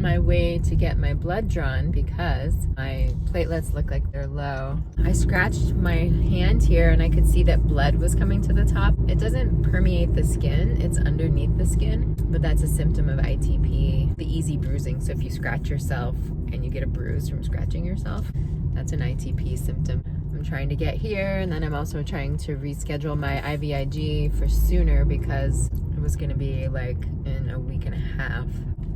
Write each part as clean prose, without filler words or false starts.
my way to get my blood drawn because my platelets look like they're low. I scratched my hand here and I could see that blood was coming to the top. It doesn't permeate the skin, it's underneath the skin, but that's a symptom of ITP, the easy bruising. So if you scratch yourself and you get a bruise from scratching yourself, that's an ITP symptom. I'm trying to get here, and then I'm also trying to reschedule my IVIG for sooner because it was going to be like in a week and a half,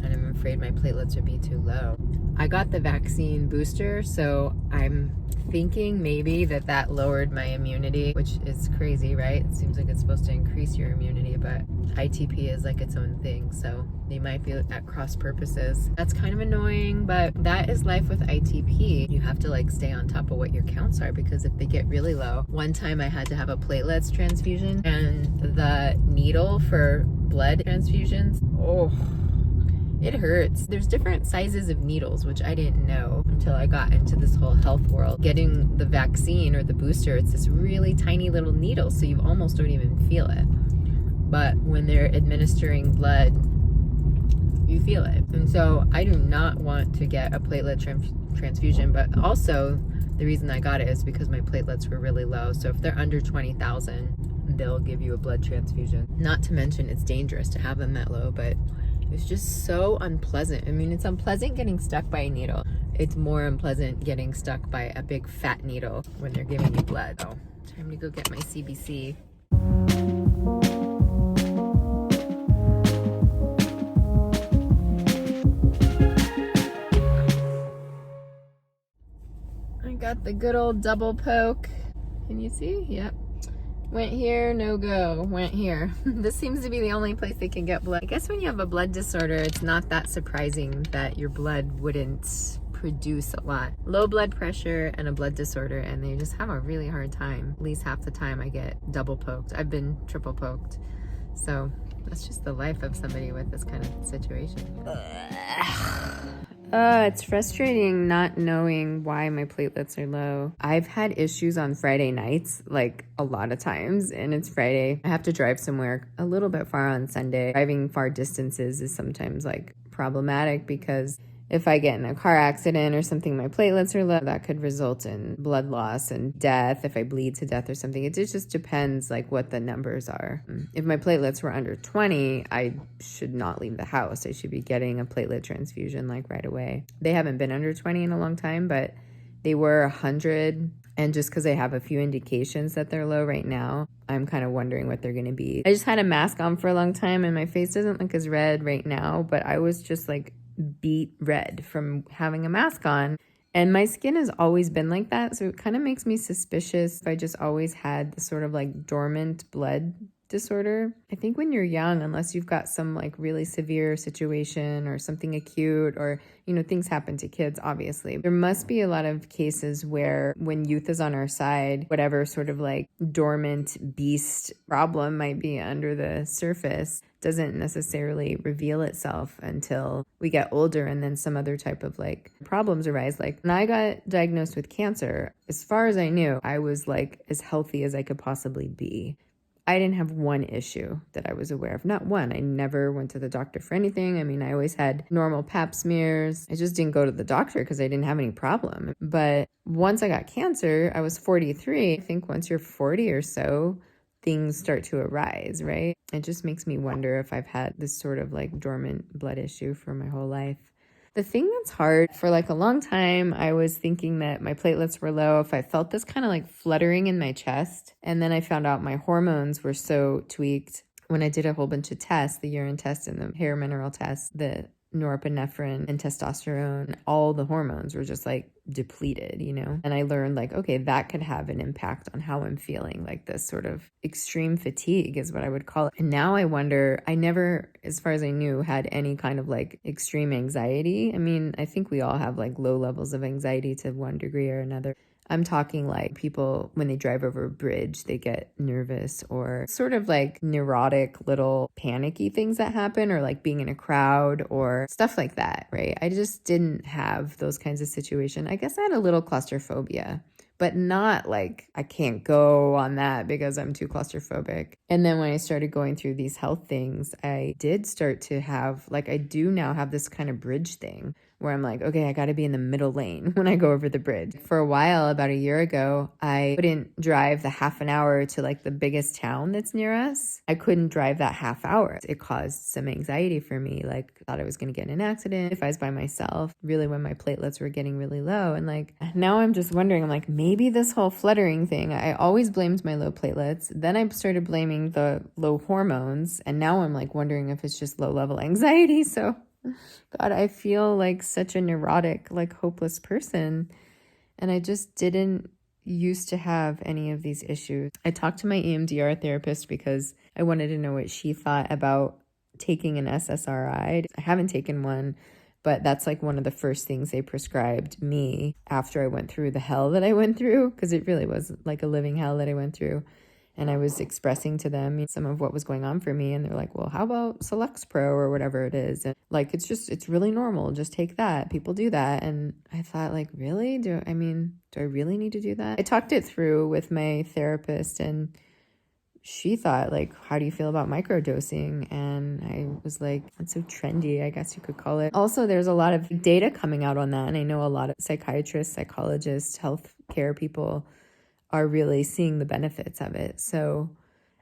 and I'm afraid my platelets would be too low. I got the vaccine booster, so I'm thinking maybe that lowered my immunity, which is crazy, right? It seems like it's supposed to increase your immunity, but ITP is like its own thing, so they might be at cross purposes. That's kind of annoying, but that is life with ITP. You have to like stay on top of what your counts are, because if they get really low. One time I had to have a platelets transfusion, and the needle for blood transfusions, oh, it hurts. There's different sizes of needles, which I didn't know until I got into this whole health world. Getting the vaccine or the booster, it's this really tiny little needle, so you almost don't even feel it. But when they're administering blood, you feel it. And so I do not want to get a platelet transfusion, but also the reason I got it is because my platelets were really low. So if they're under 20,000, they'll give you a blood transfusion. Not to mention it's dangerous to have them that low, but it's just so unpleasant. I mean, it's unpleasant getting stuck by a needle. It's more unpleasant getting stuck by a big fat needle when they're giving you blood. Oh, time to go get my CBC. I got the good old double poke. Can you see? Yep. Went here, no go. Went here. This seems to be the only place they can get blood. I guess when you have a blood disorder, it's not that surprising that your blood wouldn't produce a lot. Low blood pressure and a blood disorder, and they just have a really hard time. At least half the time I get double poked. I've been triple poked. So that's just the life of somebody with this kind of situation. It's frustrating not knowing why my platelets are low. I've had issues on Friday nights, like a lot of times, and it's Friday. I have to drive somewhere a little bit far on Sunday. Driving far distances is sometimes like problematic because if I get in a car accident or something, my platelets are low, that could result in blood loss and death if I bleed to death or something. It just depends like what the numbers are. If my platelets were under 20, I should not leave the house. I should be getting a platelet transfusion like right away. They haven't been under 20 in a long time, but they were 100. And just because I have a few indications that they're low right now, I'm kind of wondering what they're going to be. I just had a mask on for a long time and my face doesn't look as red right now, but I was just like beet red from having a mask on, and my skin has always been like that, so it kind of makes me suspicious if I just always had this sort of like dormant blood disorder. I think when you're young, unless you've got some like really severe situation or something acute, or things happen to kids, obviously, there must be a lot of cases where when youth is on our side, whatever sort of like dormant beast problem might be under the surface doesn't necessarily reveal itself until we get older, and then some other type of like problems arise. Like when I got diagnosed with cancer, as far as I knew, I was like as healthy as I could possibly be. I didn't have one issue that I was aware of. Not one. I never went to the doctor for anything. I mean, I always had normal pap smears. I just didn't go to the doctor because I didn't have any problem. But once I got cancer, I was 43. I think once you're 40 or so, things start to arise, right? It just makes me wonder if I've had this sort of like dormant blood issue for my whole life. The thing that's hard, for like a long time, I was thinking that my platelets were low if I felt this kind of like fluttering in my chest. And then I found out my hormones were so tweaked when I did a whole bunch of tests, the urine test and the hair mineral test, the norepinephrine and testosterone, all the hormones were just like depleted, And I learned like, okay, that could have an impact on how I'm feeling. Like this sort of extreme fatigue is what I would call it. And now I wonder, I never, as far as I knew, had any kind of like extreme anxiety. I mean, I think we all have like low levels of anxiety to one degree or another. I'm talking like people, when they drive over a bridge, they get nervous, or sort of like neurotic little panicky things that happen, or like being in a crowd or stuff like that, right? I just didn't have those kinds of situations. I guess I had a little claustrophobia, but not like I can't go on that because I'm too claustrophobic. And then when I started going through these health things, I did start to have, like, I do now have this kind of bridge thing where I'm like, okay, I got to be in the middle lane when I go over the bridge. For a while, about a year ago, I couldn't drive the half an hour to like the biggest town that's near us. I couldn't drive that half hour. It caused some anxiety for me. Like, I thought I was going to get in an accident if I was by myself, really when my platelets were getting really low. And like, now I'm just wondering, I'm like, maybe this whole fluttering thing, I always blamed my low platelets. Then I started blaming the low hormones. And now I'm like wondering if it's just low level anxiety. So God, I feel like such a neurotic, like hopeless person. And I just didn't used to have any of these issues. I talked to my EMDR therapist because I wanted to know what she thought about taking an SSRI. I haven't taken one, but that's like one of the first things they prescribed me after I went through the hell that I went through, because it really was like a living hell that I went through. And I was expressing to them some of what was going on for me. And they're like, well, how about Selexpro or whatever it is? And like, it's really normal. Just take that. People do that. And I thought, like, really? Do I really need to do that? I talked it through with my therapist, and she thought, like, how do you feel about microdosing? And I was like, it's so trendy, I guess you could call it. Also, there's a lot of data coming out on that. And I know a lot of psychiatrists, psychologists, healthcare people are really seeing the benefits of it. So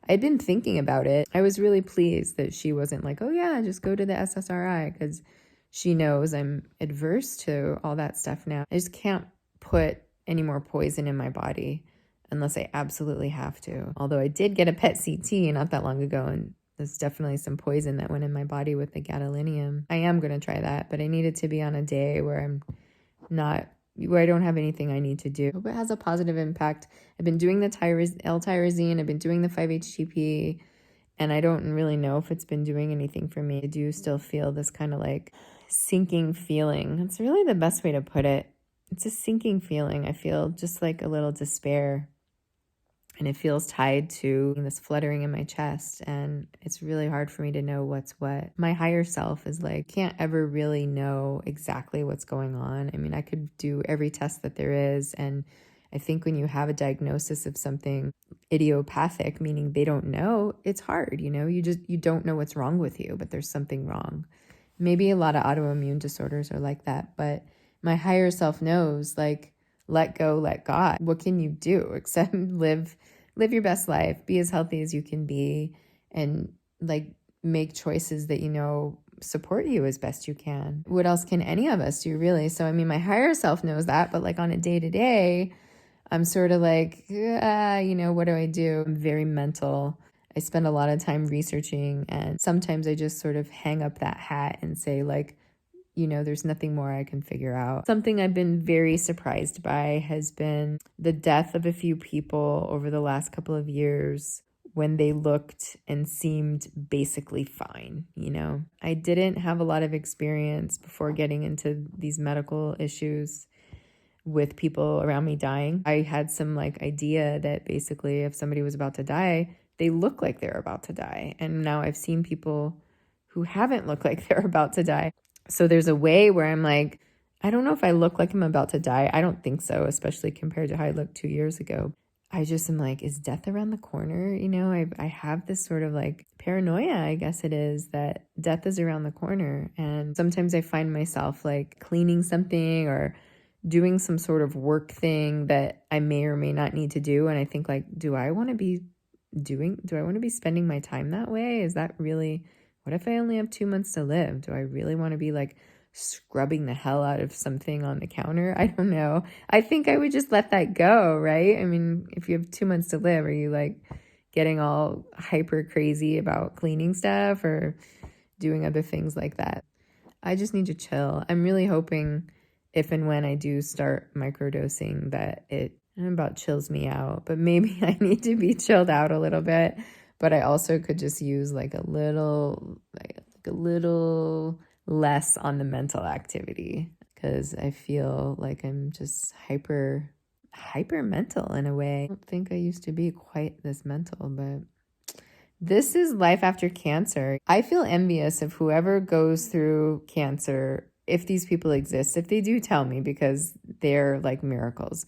I'd been thinking about it. I was really pleased that she wasn't like, oh yeah, just go to the SSRI, because she knows I'm adverse to all that stuff now. I just can't put any more poison in my body unless I absolutely have to. Although I did get a PET CT not that long ago, and there's definitely some poison that went in my body with the gadolinium. I am going to try that, but I need it to be on a day where I don't have anything I need to do. I hope it has a positive impact. I've been doing the L-tyrosine, I've been doing the 5-HTP, and I don't really know if it's been doing anything for me. I do still feel this kind of like sinking feeling. It's really the best way to put it. It's a sinking feeling. I feel just like a little despair. And it feels tied to this fluttering in my chest. And it's really hard for me to know what's what. My higher self is like, can't ever really know exactly what's going on. I mean, I could do every test that there is. And I think when you have a diagnosis of something idiopathic, meaning they don't know, it's hard. You don't know what's wrong with you, but there's something wrong. Maybe a lot of autoimmune disorders are like that. But my higher self knows, like, let go, let God. What can you do except live your best life, be as healthy as you can be, and like make choices that support you as best you can. What else can any of us do, really? So I mean, my higher self knows that, but like on a day-to-day, I'm sort of like, what do I do? I'm very mental. I spend a lot of time researching, and sometimes I just sort of hang up that hat and say, like, there's nothing more I can figure out. Something I've been very surprised by has been the death of a few people over the last couple of years when they looked and seemed basically fine. I didn't have a lot of experience before getting into these medical issues with people around me dying. I had some like idea that basically if somebody was about to die, they look like they're about to die. And now I've seen people who haven't looked like they're about to die. So there's a way where I'm like, I don't know if I look like I'm about to die. I don't think so, especially compared to how I looked 2 years ago. I just am like, is death around the corner? I have this sort of like paranoia, I guess it is, that death is around the corner. And sometimes I find myself like cleaning something or doing some sort of work thing that I may or may not need to do. And I think like, do I want to be spending my time that way? Is that really... What if I only have 2 months to live? Do I really want to be like scrubbing the hell out of something on the counter? I don't know. I think I would just let that go, right? I mean, if you have 2 months to live, are you like getting all hyper crazy about cleaning stuff or doing other things like that? I just need to chill. I'm really hoping if and when I do start microdosing that it about chills me out, but maybe I need to be chilled out a little bit. But I also could just use like a little less on the mental activity, because I feel like I'm just hyper mental in a way. I don't think I used to be quite this mental, but this is life after cancer. I feel envious of whoever goes through cancer, if these people exist, if they do tell me, because they're like miracles.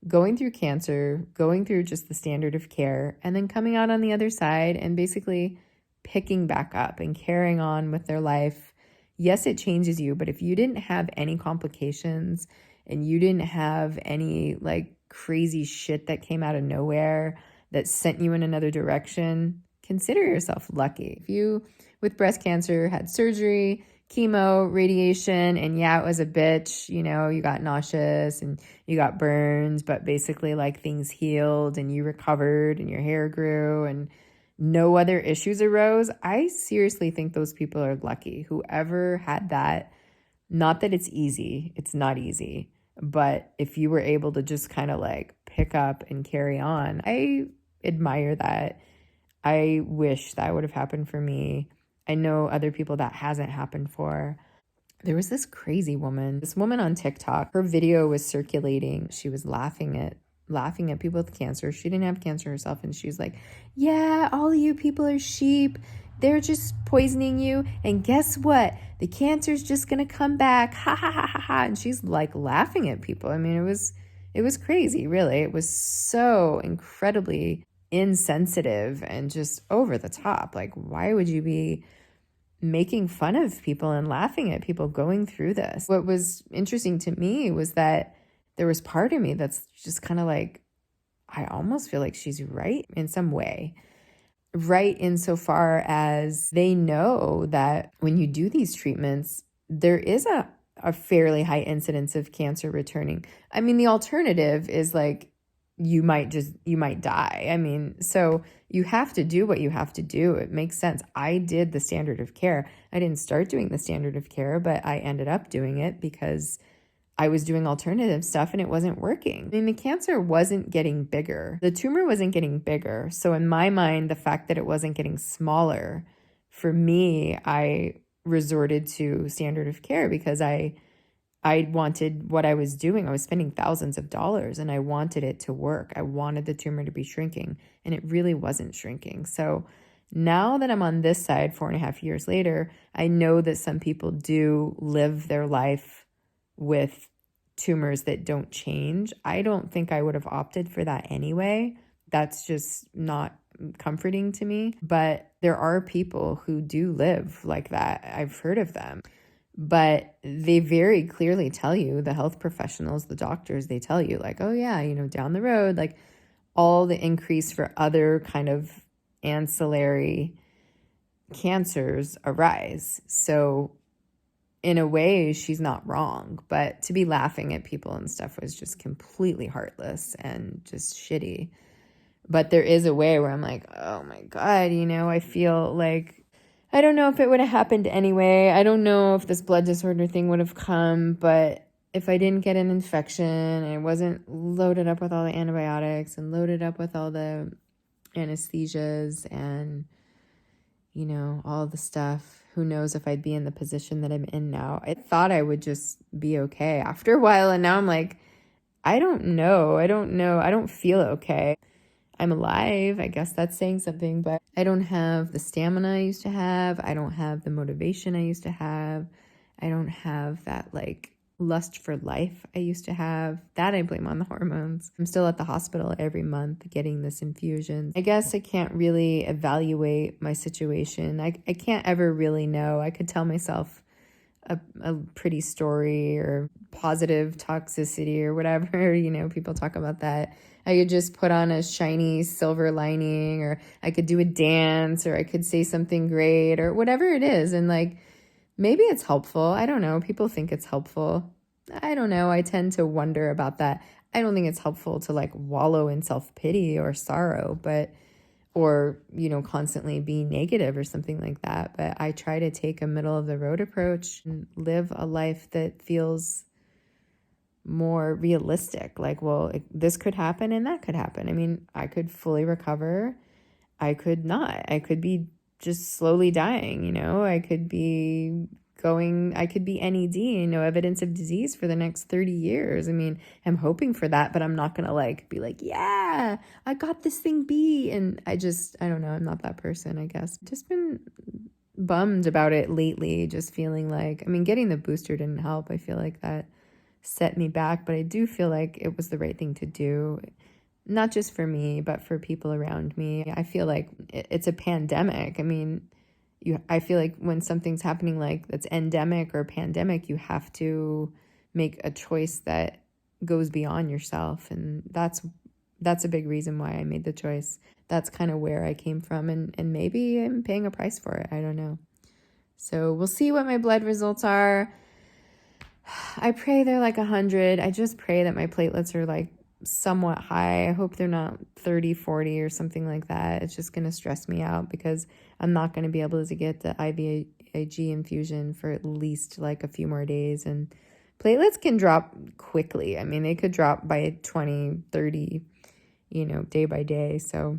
going through cancer, going through just the standard of care, and then coming out on the other side and basically picking back up and carrying on with their life. Yes, it changes you, but if you didn't have any complications and you didn't have any like crazy shit that came out of nowhere that sent you in another direction, consider yourself lucky. If you, with breast cancer, had surgery, chemo, radiation, and yeah, it was a bitch, you know, you got nauseous and you got burns, but basically like things healed and you recovered and your hair grew and no other issues arose. I seriously think those people are lucky. Whoever had that, not that it's easy, it's not easy, but if you were able to just kind of like pick up and carry on, I admire that. I wish that would have happened for me. I know other people that hasn't happened for. There was this crazy woman, this woman on TikTok. Her video was circulating. She was laughing at people with cancer. She didn't have cancer herself, and she was like, yeah, all of you people are sheep. They're just poisoning you. And guess what? The cancer's just gonna come back. Ha ha ha ha ha. And she's like laughing at people. I mean, it was crazy, really. It was so incredibly insensitive and just over the top. Like, why would you be making fun of people and laughing at people going through this? What was interesting to me was that there was part of me that's just kind of like, I almost feel like she's right in some way. Right insofar as they know that when you do these treatments, there is a fairly high incidence of cancer returning. I mean, the alternative is like, you might die. I mean, so you have to do what you have to do. It makes sense. I did the standard of care. I didn't start doing the standard of care, but I ended up doing it because I was doing alternative stuff and it wasn't working. I mean, the cancer wasn't getting bigger. The tumor wasn't getting bigger. So in my mind, the fact that it wasn't getting smaller, for me, I resorted to standard of care because I wanted what I was doing. I was spending thousands of dollars and I wanted it to work. I wanted the tumor to be shrinking, and it really wasn't shrinking. So now that I'm on this side 4.5 years later, I know that some people do live their life with tumors that don't change. I don't think I would have opted for that anyway. That's just not comforting to me. But there are people who do live like that. I've heard of them. But they very clearly tell you, the health professionals, the doctors, they tell you like, oh yeah, you know, down the road, like all the increase for other kind of ancillary cancers arise. So in a way, she's not wrong, but to be laughing at people and stuff was just completely heartless and just shitty. But there is a way where I'm like, oh my God, you know, I feel like, I don't know if it would have happened anyway. I don't know if this blood disorder thing would have come, but if I didn't get an infection and it wasn't loaded up with all the antibiotics and loaded up with all the anesthesias and, you know, all the stuff, who knows if I'd be in the position that I'm in now. I thought I would just be okay after a while, and now I'm like, I don't know. I don't feel okay. I'm alive. I guess that's saying something, but I don't have the stamina I used to have. I don't have the motivation I used to have. I don't have that like lust for life I used to have. That I blame on the hormones. I'm still at the hospital every month getting this infusion. I guess I can't really evaluate my situation. I can't ever really know. I could tell myself a pretty story or positive toxicity or whatever, you know, people talk about that. I could just put on a shiny silver lining, or I could do a dance, or I could say something great, or whatever it is. And like, maybe it's helpful. I don't know. People think it's helpful. I don't know. I tend to wonder about that. I don't think it's helpful to like wallow in self-pity or sorrow, or, you know, constantly be negative or something like that. But I try to take a middle of the road approach and live a life that feels more realistic. Like, well, this could happen and that could happen. I mean, I could fully recover. I could not. I could be just slowly dying, you know? I could be NED, no evidence of disease for the next 30 years. I mean, I'm hoping for that, but I'm not going to like be like, yeah, I got this thing B. And I don't know. I'm not that person, I guess. Just been bummed about it lately. Just feeling like, I mean, getting the booster didn't help. I feel like that set me back, but I do feel like it was the right thing to do. Not just for me, but for people around me. I feel like it's a pandemic. I mean, I feel like when something's happening like that's endemic or pandemic, you have to make a choice that goes beyond yourself. And that's a big reason why I made the choice. That's kind of where I came from. And maybe I'm paying a price for it. I don't know. So we'll see what my blood results are. I pray they're like 100. I just pray that my platelets are like somewhat high. I hope they're not 30, 40 or something like that. It's just going to stress me out because I'm not going to be able to get the Ivig infusion for at least like a few more days. And platelets can drop quickly. I mean, they could drop by 20, 30, day by day. So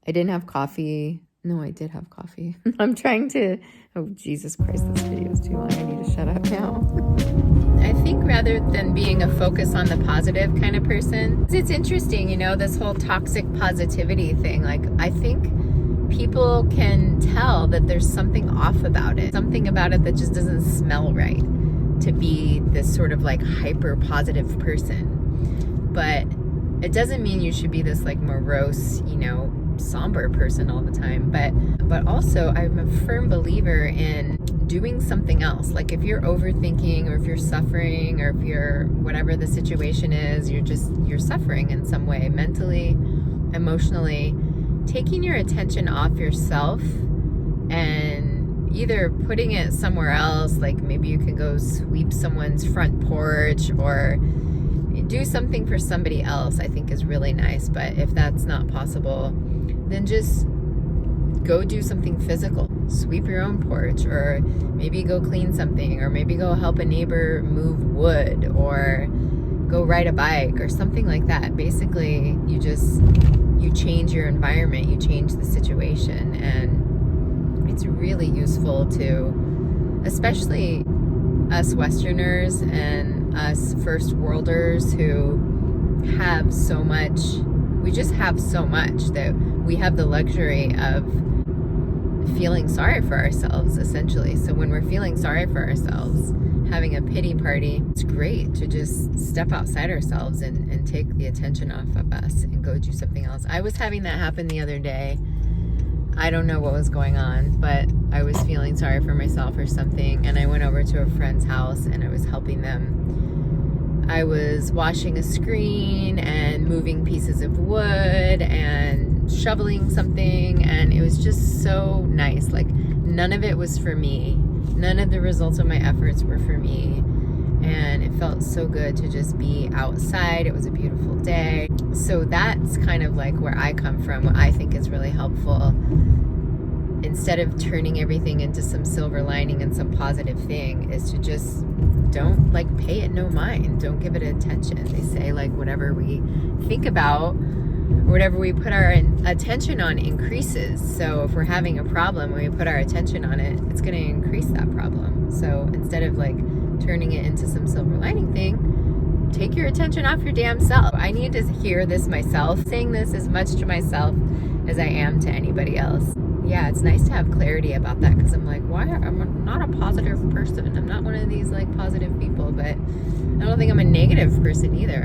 I didn't have coffee. No, I did have coffee. I'm trying to, oh, Jesus Christ, this video is too long. I need to shut up now. I think rather than being a focus on the positive kind of person, it's interesting, this whole toxic positivity thing. Like, I think people can tell that there's something off about it, something about it that just doesn't smell right to be this sort of like hyper positive person. But it doesn't mean you should be this like morose, somber person all the time. But also I'm a firm believer in doing something else. Like if you're overthinking or if you're suffering or if you're whatever the situation is, you're suffering in some way, mentally, emotionally, taking your attention off yourself and either putting it somewhere else, like maybe you can go sweep someone's front porch or do something for somebody else, I think is really nice. But if that's not possible, then just go do something physical. Sweep your own porch, or maybe go clean something, or maybe go help a neighbor move wood, or go ride a bike or something like that. Basically, you change your environment, you change the situation, and it's really useful to, especially us Westerners and us first worlders who have so much, we just have so much that we have the luxury of feeling sorry for ourselves, essentially. So when we're feeling sorry for ourselves, having a pity party, it's great to just step outside ourselves and take the attention off of us and go do something else. I was having that happen the other day. I don't know what was going on, but I was feeling sorry for myself or something, and I went over to a friend's house and I was helping them. I was washing a screen and moving pieces of wood and shoveling something, and it was just so nice. Like, none of it was for me. None of the results of my efforts were for me. And it felt so good to just be outside. It was a beautiful day. So that's kind of like where I come from. What I think is really helpful, instead of turning everything into some silver lining and some positive thing, is to just don't like pay it no mind. Don't give it attention. They say like whatever we think about or whatever we put our attention on increases. So if we're having a problem, when we put our attention on it, it's going to increase that problem. So instead of like turning it into some silver lining thing, take your attention off your damn self. I need to hear this myself, saying this as much to myself as I am to anybody else. Yeah, it's nice to have clarity about that, because I'm like, I'm not a positive person. I'm not one of these like positive people, but I don't think I'm a negative person either.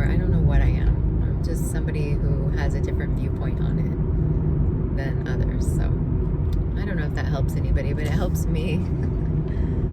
I don't know what I am. I'm just somebody who has a different viewpoint on it than others. So I don't know if that helps anybody, but it helps me.